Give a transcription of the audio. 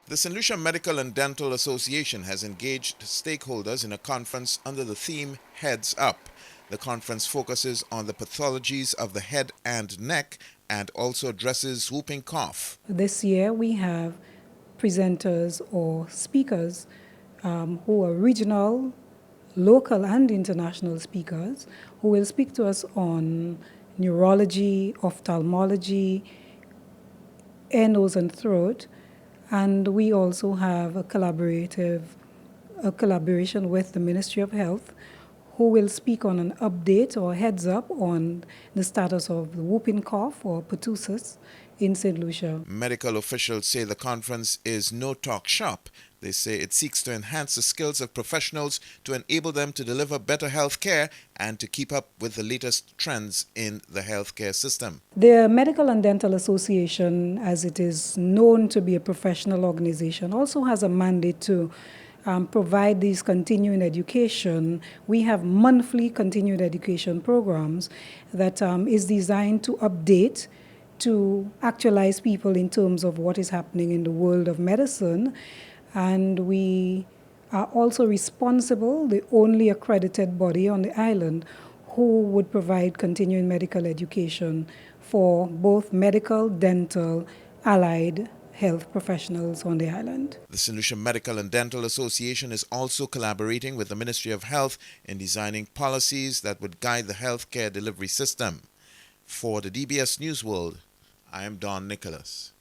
The St. Lucia Medical and Dental Association has engaged stakeholders in a conference under the theme Heads Up. The conference focuses on the pathologies of the head and neck and also addresses whooping cough. This year we have presenters or speakers who are regional, local, and international speakers who will speak to us on neurology, ophthalmology, ear, nose, and throat. And we also have a collaboration with the Ministry of Health, who will speak on an update or heads up on the status of the whooping cough or pertussis in St. Lucia. Medical officials say the conference is no talk shop. They say it seeks to enhance the skills of professionals to enable them to deliver better health care and to keep up with the latest trends in the healthcare system. The Medical and Dental Association, as it is known to be a professional organization, also has a mandate to provide these continuing education. We have monthly continuing education programs that is designed to update, to actualize people in terms of what is happening in the world of medicine. And we are also responsible, the only accredited body on the island, who would provide continuing medical education for both medical, dental, allied health professionals on the island. The St. Lucia Medical and Dental Association is also collaborating with the Ministry of Health in designing policies that would guide the healthcare delivery system. For the DBS News World, I am Don Nicholas.